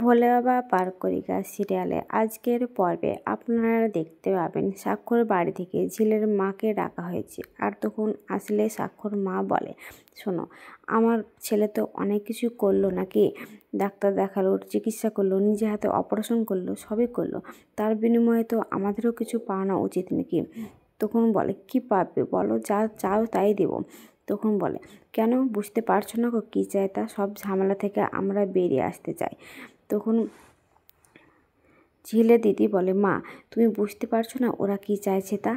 ভোলে বাবা পারকরিকা সিরিয়ালে আজকের পর্বে আপনারা দেখতে পাবেন স্বাক্ষর বাড়ি থেকে ঝিলের মাকে ডাকা হয়েছে। আর তখন আসলে স্বাক্ষর মা বলে, শোনো, আমার ছেলে তো অনেক কিছু করলো নাকি, ডাক্তার দেখালো, চিকিৎসা করলো, নিজে হাতে অপারেশন করলো, সবই করলো, তার বিনিময়ে তো আমাদেরও কিছু পাওনা উচিত নাকি। তখন বলে, কি পাবে বলো, যা চাও তাই দেব। তখন বলে, কেন বুঝতে পারছো না গো কী চাই তা, সব ঝামেলা থেকে আমরা বেরিয়ে আসতে চাই। তখন ঝিলে দিদি বলে, মা তুমি বুঝতে পারছো না ওরা কি চাইছে তা।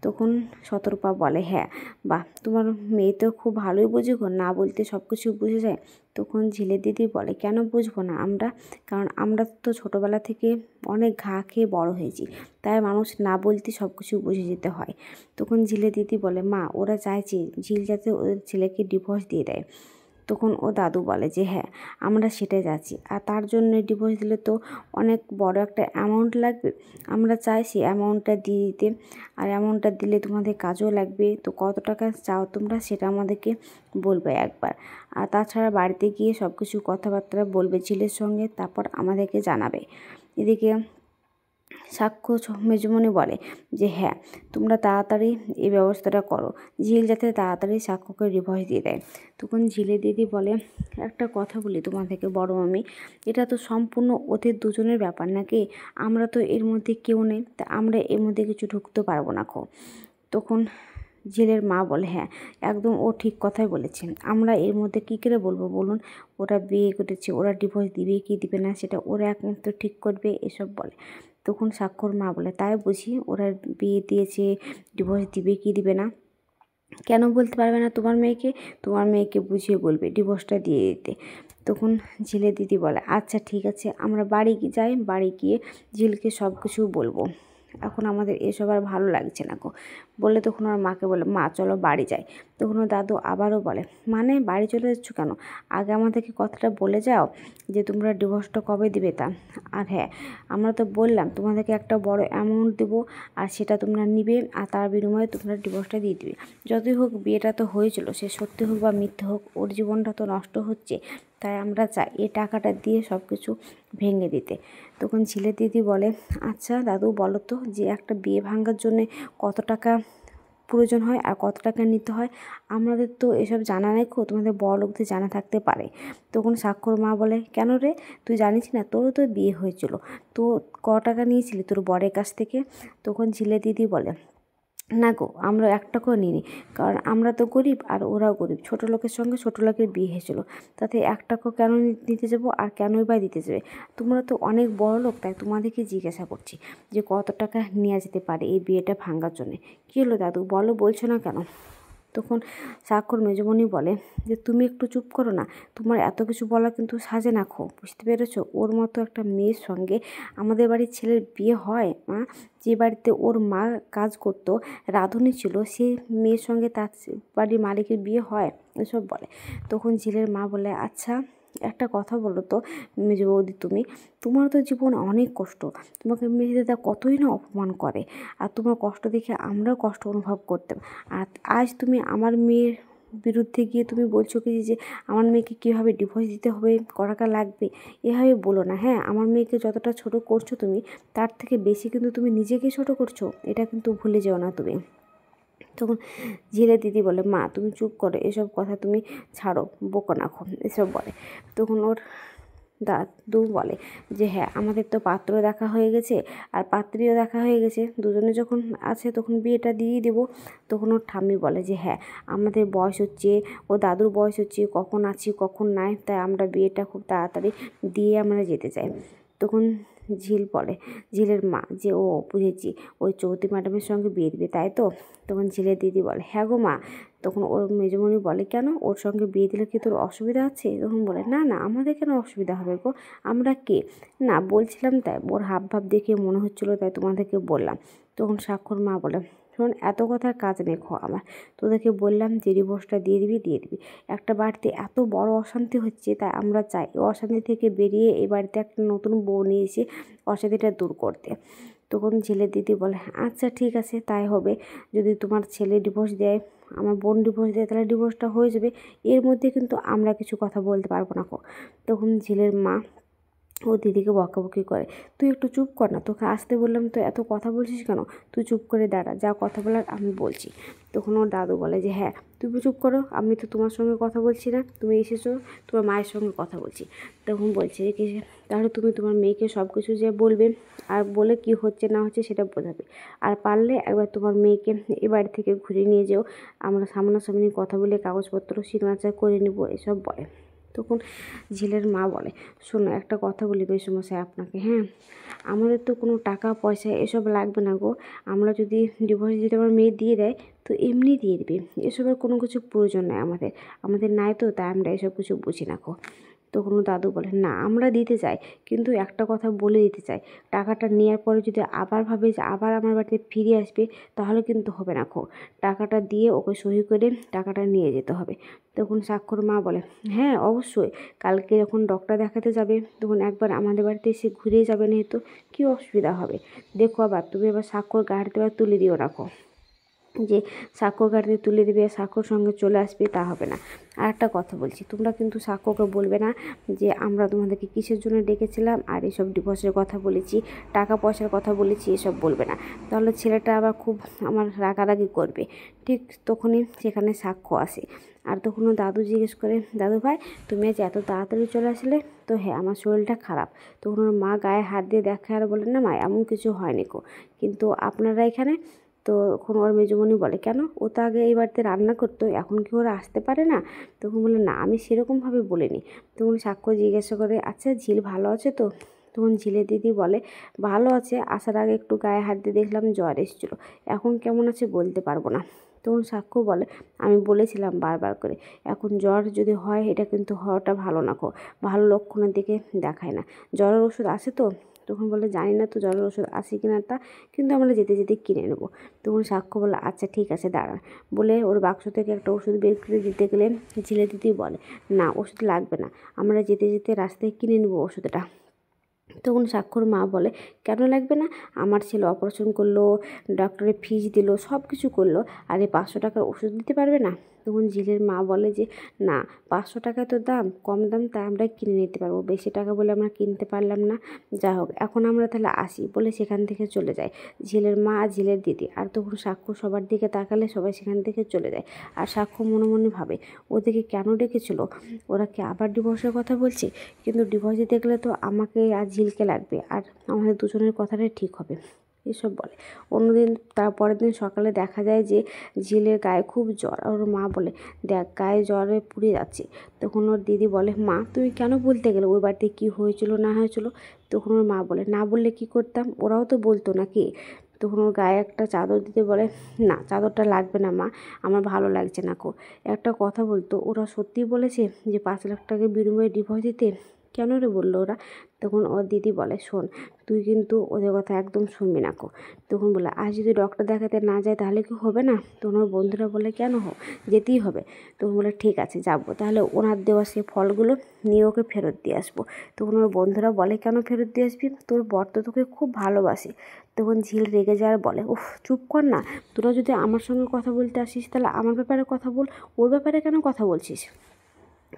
তখন শতরূপা বলে, হ্যাঁ বাহ, তোমার মেয়ে তো খুব ভালোই বোঝে গো, না বলতে সব কিছু বুঝে যায়। তখন ঝিলে দিদি বলে, কেন বুঝবো না আমরা, কারণ আমরা তো ছোটোবেলা থেকে অনেক ঘা খেয়ে বড় হয়েছি, তাই মানুষ না বলতে সব কিছু বুঝে যেতে হয়। তখন ঝিলে দিদি বলে, মা ওরা চাইছে ঝিল যাতে ওদের ছেলেকে ডিভোর্স দিয়ে দেয়। তখন ও দাদু বলে যে হ্যাঁ, আমরা সেটাই যাচ্ছি, আর তার জন্য ডিভোর্স দিলে তো অনেক বড় একটা অ্যামাউন্ট লাগবে, আমরা চাই সেই অ্যামাউন্টটা দিয়ে দিতে, আর অ্যামাউন্টটা দিলে তোমাদের কাজও লাগবে, তো কত টাকা চাও তোমরা সেটা আমাদেরকে বলবে একবার, আর তাছাড়া বাড়িতে গিয়ে সব কিছু কথাবার্তা বলবে ঝিলের সঙ্গে, তারপর আমাদেরকে জানাবে। এদিকে সাক্ষ্য মেজমণি বলে যে হ্যাঁ, তোমরা তাড়াতাড়ি এই ব্যবস্থাটা করো, ঝিল যাতে তাড়াতাড়ি সাক্ষ্যকে ডিভোর্স দিয়ে দেয়। তখন ঝিলের দিদি বলে, একটা কথা বলি তোমাদেরকে বড় মামি, এটা তো সম্পূর্ণ ওদের দুজনের ব্যাপার নাকি, আমরা তো এর মধ্যে কেউ নেই, তা আমরা এর মধ্যে কিছু ঢুকতে পারবো না খো। তখন ঝিলের মা বলে, হ্যাঁ একদম ও ঠিক কথাই বলেছে, আমরা এর মধ্যে কী করে বলবো বলুন, ওরা বিয়ে করেছে, ওরা ডিভোর্স দিবে কি দিবে না সেটা ওরা একমাত্র ঠিক করবে, এসব বলে। তখন স্বাক্ষর মা বলে, তাই বুঝি ওরা বিয়ে দিয়েছে, ডিভোর্স দিবে কি দিবে না, কেন বলতে পারবে না তোমার মেয়েকে, তোমার মেয়েকে বুঝিয়ে বলবে ডিভোর্সটা দিয়ে দিতে। তখন ঝিলের দিদি বলে, আচ্ছা ঠিক আছে, আমরা বাড়ি যাই, বাড়ি গিয়ে ঝিলকে সব কিছু বলবো, এখন আমাদের এসব আর ভালো লাগছে না গো বলে। তখন ওর মাকে বলে, মা চলো বাড়ি যাই। তখন ওর দাদু আবারও বলে, মানে বাড়ি চলে যাচ্ছ কেন, আগে আমাদেরকে কথাটা বলে যাও যে তোমরা ডিভোর্সটা কবে দিবে তা। আর হ্যাঁ, আমরা তো বললাম তোমাদেরকে একটা বড় অ্যামাউন্ট দেবো, আর সেটা তোমরা নিবে, আর তার বিনিময়ে তোমরা ডিভোর্সটা দিয়ে দিবে। যতই হোক বিয়েটা তো হয়েছিল, সে সত্যি হোক বা মিথ্যে হোক, ওর জীবনটা তো নষ্ট হচ্ছে, তাই আমরা চাই এই টাকাটা দিয়ে সব কিছু ভেঙে দিতে। তখন ঝিলের দিদি বলে, আচ্ছা দাদু বলো তো, যে একটা বিয়ে ভাঙার জন্যে কত টাকা প্রয়োজন হয় আর কত টাকা নিতে হয়, আমাদের তো এসব জানা নেই খো, তোমাদের বড় লোকদের জানা থাকতে পারে। তখন স্বাক্ষর মা বলে, কেন রে, তুই জানিস না, তোরও তো বিয়ে হয়েছিল, তো ক টাকা নিয়েছিলি তোর বরের কাছ থেকে। তখন ঝিলে দিদি বলে, না গো, আমরা এক টাকাও নিইনি, কারণ আমরা তো গরিব আর ওরাও গরিব, ছোটো লোকের সঙ্গে ছোটো লোকের বিয়ে হয়েছিল, তাতে এক টাকাও কেন দিতে যাবো, আর কেনই বা দিতে যাবে, তোমরা তো অনেক বড় লোক, তাই তোমাদেরকে জিজ্ঞাসা করছি যে কত টাকা নেওয়া যেতে পারে এই বিয়েটা ভাঙার জন্যে। কী হলো দাদু বলো, বলছো না কেন। তখন স্বাক্ষর মেজমণি বলে যে তুমি একটু চুপ করো না, তোমার এত কিছু বলা কিন্তু সাজে না খো, বুঝতে পেরেছো, ওর মতো একটা মেয়ের সঙ্গে আমাদের বাড়ির ছেলের বিয়ে হয় মা, যে বাড়িতে ওর মা কাজ করতো, রাঁধুনি ছিল, সেই মেয়ের সঙ্গে তার বাড়ির মালিকের বিয়ে হয়, এসব বলে। তখন ঝিলের মা বলে, আচ্ছা একটা কথা বলো তো মেজ বৌদি, তুমি, তোমার তো জীবনে অনেক কষ্ট, তোমাকে মেয়ে দাদা কতই না অপমান করে, আর তোমার কষ্ট দেখে আমরাও কষ্ট অনুভব করতাম, আর আজ তুমি আমার মেয়ের বিরুদ্ধে গিয়ে তুমি বলছো কি যে আমার মেয়েকে কীভাবে ডিভোর্স দিতে হবে, ক টাকা লাগবে, এভাবে বলো না। হ্যাঁ, আমার মেয়েকে যতটা ছোট করছো তুমি, তার থেকে বেশি কিন্তু তুমি নিজেকে ছোট করছো, এটা কিন্তু ভুলে যেও না তুমি। তখন ঝিলে দিদি বলে, মা তুমি চুপ করো, এসব কথা তুমি ছাড়ো, বকো না এখন, এসব বলে। তখন ওর দাদু বলে যে হ্যাঁ, আমাদের তো পাত্র দেখা হয়ে গেছে আর পাত্রীও দেখা হয়ে গেছে, দুজনে যখন আছে তখন বিয়েটা দিয়ে দেবো। তখন ওর ঠাম্মি বলে যে হ্যাঁ, আমাদের বয়স হচ্ছে, ও দাদুর বয়স হচ্ছে, কখন আছি কখন নাই, তাই আমরা বিয়েটা খুব তাড়াতাড়ি দিয়ে আমরা যেতে চাই। তখন ঝিল বলে, ঝিলের মা, যে ও বুঝেছি, ওই চৌধুরী ম্যাডামের সঙ্গে বিয়ে দিবে তাই তো। তখন ঝিলের দিদি বলে, হ্যাঁ গো মা। তখন ওর মেজমণি বলে, কেন, ওর সঙ্গে বিয়ে দিলে কি তোর অসুবিধা আছে। তখন বলে, না না, আমাদের কেন অসুবিধা হবে গো, আমরা কে, না বলছিলাম তাই, ওর হাব ভাব দেখে মনে হচ্ছিলো তাই তোমাদেরকে বললাম। তখন স্বাক্ষর মা বলে, শোন, এত কথার কাজ নেই খো আমার, তোদেরকে বললাম যে ডিভোর্সটা দিয়ে দিবি দিয়ে দিবি, একটা বাড়িতে এত বড় অশান্তি হচ্ছে, তাই আমরা চাই এই অশান্তি থেকে বেরিয়ে এই বাড়িতে একটা নতুন বউ নিয়ে এসে অশান্তিটা দূর করতে। তখন ছেলের দিদি বলে, আচ্ছা ঠিক আছে তাই হবে, যদি তোমার ছেলে ডিভোর্স দেয়, আমার বোন ডিভোর্স দেয়, তাহলে ডিভোর্সটা হয়ে যাবে, এর মধ্যে কিন্তু আমরা কিছু কথা বলতে পারবো না খো। তখন ঝিলের মা ও দিদিকে বকাবকি করে, তুই একটু চুপ কর না, তোকে আসতে বললাম তো এত কথা বলছিস কেন, তুই চুপ করে দাঁড়া, যা কথা বলার আমি বলছি। তখন ওর দাদু বলে যে হ্যাঁ তুমি চুপ করো, আমি তো তোমার সঙ্গে কথা বলছি না, তুমি এসেছো তোমার মায়ের সঙ্গে কথা বলছি। তখন বলছে যে তাহলে তুমি তোমার মেয়েকে সব কিছু যে বলবে, আর বলে কি হচ্ছে না হচ্ছে সেটা বোঝাবে, আর পারলে একবার তোমার মেয়েকে এ বাড়ি থেকে ঘুরে নিয়ে যেও, আমরা সামনাসামনি কথা বলে কাগজপত্র সিগনেচার করে নেবো, এসব বলে। তখন ঝিলের মা বলে, শোনো একটা কথা বলি মেসোমশাই আপনাকে, হ্যাঁ আমাদের তো কোনো টাকা পয়সা এসব লাগবে না গো, আমরা যদি ডিভোর্স যদি আমার মেয়ে দিয়ে দেয় তো এমনি দিয়ে দেবে, এসবের কোনো কিছু প্রয়োজন নেই আমাদের, আমাদের নাই তো, তাই আমরা এসব কিছু বুঝি না গো। তখন দাদু বলে, না আমরা দিতে চাই, কিন্তু একটা কথা বলে দিতে চাই, টাকাটা নেওয়ার পরে যদি আবার ভাবে যে আবার আমার বাড়িতে ফিরে আসবে, তাহলে কিন্তু হবে না গো, টাকাটা দিয়ে ওকে সই করে টাকাটা নিয়ে যেতে হবে। তখন স্বাক্ষর মা বলে, হ্যাঁ অবশ্যই, কালকে যখন ডক্টর দেখাতে যাবে তখন একবার আমাদের বাড়িতে এসে ঘুরে যাবে, না তো কী অসুবিধা হবে, দেখো আবার তুমি এবার স্বাক্ষর গাড়িতে এবার তুলে দিও রাখো, যে স্বাক্ষর গাড়িতে তুলে দেবে স্বাক্ষর সঙ্গে চলে আসবে তা হবে না। আর একটা কথা বলছি, তোমরা কিন্তু স্বাক্ষরকে বলবে না যে আমরা তোমাদেরকে কিসের জন্য ডেকেছিলাম আর এসব ডিভোর্সের কথা বলেছি, টাকা পয়সার কথা বলেছি, এসব বলবে না, তাহলে ছেলেটা আবার খুব আমার রাগারাগি করবে। ঠিক তখনই সেখানে সাক্ষ্য আসে, আর তখনও দাদু জিজ্ঞেস করে, দাদু ভাই তুমি আজ এত তাড়াতাড়ি চলে আসলে? তো হ্যাঁ আমার শরীরটা খারাপ। তখন ওর মা গায়ে হাত দিয়ে দেখে আর বলেন, না মা এমন কিছু হয়নি গো, কিন্তু আপনারা এখানে। তো তখন ওর মেজোমণি বলে, কেন ও তো আগে এই বাড়িতে রান্না করতো, এখন কি ওরা আসতে পারে না? তখন বলে, না আমি সেরকমভাবে বলিনি। তখন সাক্ষ্য জিজ্ঞাসা করে, আচ্ছা ঝিল ভালো আছে তো? তখন ঝিলের দিদি বলে, ভালো আছে, আসার আগে একটু গায়ে হাত দিয়ে দেখলাম জ্বর এসেছিলো, এখন কেমন আছে বলতে পারবো না। তখন সাক্ষ্য বলে, আমি বলেছিলাম বারবার করে, এখন জ্বর যদি হয় এটা কিন্তু হওয়াটা ভালো না গো, ভালো লক্ষণের দিকে দেখায় না, জ্বরের ওষুধ আছে তো? তখন বলে, জানি না তো জ্বরের ওষুধ আছে কিনা তা, কিন্তু আমরা যেতে যেতে কিনে নেবো। তখন সাক্ষ্য বলে, আচ্ছা ঠিক আছে দাঁড়ান, বলে ওর বাক্স থেকে একটা ওষুধ বের করে দিতে গেলে ঝিলে দিদি বলে, না ওষুধ লাগবে না, আমরা যেতে যেতে রাস্তায় কিনে নেবো ওষুধটা। তখন সাক্ষর মা বলে, কেন লাগবে না, আমার ছেলে অপারেশন করলো, ডক্টরের ফিস দিল, সব কিছু করলো, আর এই 500 টাকার ওষুধ দিতে পারবে না? তখন ঝিলের মা বলে যে, না 500 টাকা তো দাম, কম দাম, তাই আমরা কিনে নিতে পারবো, বেশি টাকা বলে আমরা কিনতে পারলাম না, যা হোক এখন আমরা তাহলে আসি, বলে সেখান থেকে চলে যায় ঝিলের মা আর ঝিলের দিদি। আর তখন সাক্ষ্য সবার দিকে তাকালে সবাই সেখান থেকে চলে যায়। আর সাক্ষ্য মনে মনে ভাবে, ওদেরকে কেন ডেকেছিল, ওরা কি আবার ডিভোর্সের কথা বলছে? কিন্তু ডিভোর্স দিতে গেলে তো আমাকে আর ঝিলকে লাগবে, আর আমাদের দুজনের কথাটাই ঠিক হবে, এসব বলে। অন্যদিন তার পরের দিন সকালে দেখা যায় যে ঝিলের গায়ে খুব জ্বর, আর ওর মা বলে, দেখ গায়ে জ্বরে পুড়ে যাচ্ছে। তখন ওর দিদি বলে, মা তুমি কেন বলতে গেলে ওই বাড়িতে কী হয়েছিল না হয়েছিল? তখন ওর মা বলে, না বললে কি করতাম, ওরাও তো বলতো নাকি? তখন ওর গায়ে একটা চাদর দিতে বলে, না চাদরটা লাগবে না মা, আমার ভালো লাগছে না কো। একটা কথা বলতো, ওরা সত্যি বলেছে যে 5 লাখ টাকা বিনিময়ে ডিভোর্স দিতে? কেন রে বললো ওরা? তখন ওর দিদি বলে, শোন তুই কিন্তু ওদের কথা একদম শুনবি না কো। তখন বলে, আজ যদি ডক্টর দেখাতে না যায় তাহলে কি হবে না? তখন ওর বন্ধুরা বলে, কেন যেতেই হবে। তখন বলে, ঠিক আছে যাবো, তাহলে ওনার দেওয়া সে ফলগুলো নিয়ে ওকে ফেরত দিয়ে আসবো। তখন ওর বন্ধুরা বলে, কেন ফেরত দিয়ে আসবি, তোর বর তো তোকে খুব ভালোবাসে। তখন ঝিল রেগে যাওয়ার বলে, উফ চুপ কর না, তোরা যদি আমার সঙ্গে কথা বলতে আসিস তাহলে আমার ব্যাপারে কথা বল, ওর ব্যাপারে কেন কথা বলছিস?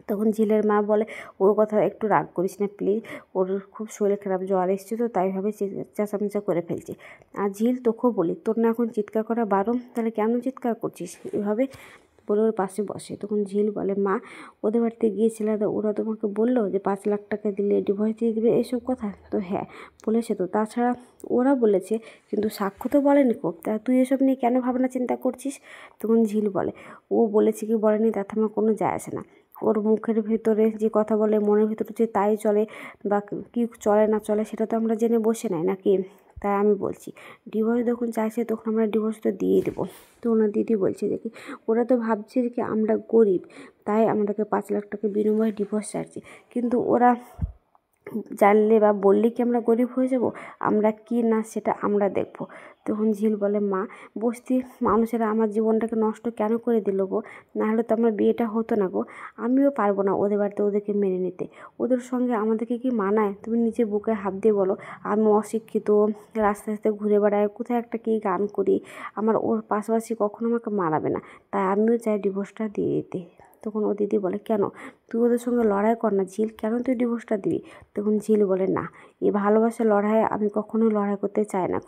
তখন ঝিলের মা বলে, ওর কথা একটু রাগ করিস না প্লিজ, ওর খুব শরীর খারাপ, জ্বর এসছে তো তাই ভাবে চেঁচামেচা করে ফেলছে। আর ঝিল তোকেও বলি, তোর না এখন চিৎকার করা বারণ, তাহলে কেন চিৎকার করছিস এভাবে, বলে ওর পাশে বসে। তখন ঝিল বলে, মা ওদের বাড়িতে গিয়েছিলে তো ওরা তোমাকে বললো যে 5 লাখ টাকা দিলে ডিভোর্স দিয়ে দেবে এসব কথা? তো হ্যাঁ বলেছে তো, তাছাড়া ওরা বলেছে, কিন্তু সাক্ষ্য তো বলেনি খুব, তা তুই এসব নিয়ে কেন ভাবনা চিন্তা করছিস? তখন ঝিল বলে, ও বলেছে কি বলেনি তাতে আমার কোনো যায় আসে না, ওর মুখের ভেতরে যে কথা বলে মনের ভেতরে যে তাই চলে, বা কি চলে না চলে সেটা তো আমরা জেনে বসে নাই নাকি? তাই আমি বলছি, ডিভোর্স যখন চাইছে তখন আমরা ডিভোর্স তো দিয়েই দেবো। তো ওনার দিদি বলছে দেখি, ওরা তো ভাবছে যে আমরা গরিব, তাই আমাদেরকে 5 লাখ টাকা বিনিময়ে ডিভোর্স চাইছে, কিন্তু ওরা জানলে বা বললে কি আমরা গরিব হয়ে যাব? আমরা কি না সেটা আমরা দেখব। তখন ঝিল বলে, মা বস্তির মানুষেরা আমার জীবনটাকে নষ্ট কেন করে দিল গো, নাহলে তো আমার বিয়েটা হতো না গো। আমিও পারবো না ওদের বাড়িতে ওদেরকে মেনে নিতে, ওদের সঙ্গে আমাদেরকে কি মানায়? তুমি নিজে বুকে হাত দিয়ে বলো, আমি অশিক্ষিত, রাস্তায় রাস্তায় ঘুরে বেড়াই, কোথায় একটা কী গান করি, আমার ওর পাশাপাশি কখনো আমাকে মানাবে না, তাই আমিও চাই ডিভোর্সটা দিয়ে দিতে। তখন ও দিদি বলে, কেন তুই ওদের সঙ্গে লড়াই কর না ঝিল, কেন তুই ডিভোর্সটা দিবি? তখন ঝিল বলে, না, এই ভালোবাসার লড়াইয়ে আমি কখনোই লড়াই করতে চাই না,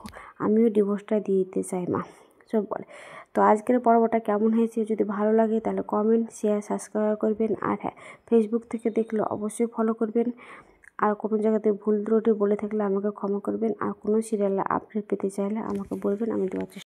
আমিও ডিভোর্সটা দিয়ে দিতে চাই মা, সব বলে। তো আজকের পর্বটা কেমন হয়েছে, যদি ভালো লাগে তাহলে কমেন্ট, শেয়ার, সাবস্ক্রাইব করবেন। আর হ্যাঁ, ফেসবুক থেকে দেখলে অবশ্যই ফলো করবেন। আর কোনো জায়গাতে ভুল ত্রুটি বলে থাকলে আমাকে ক্ষমা করবেন। আর কোনো সিরিয়ালের আপডেট পেতে চাইলে আমাকে বলবেন, আমি দেওয়ার চেষ্টা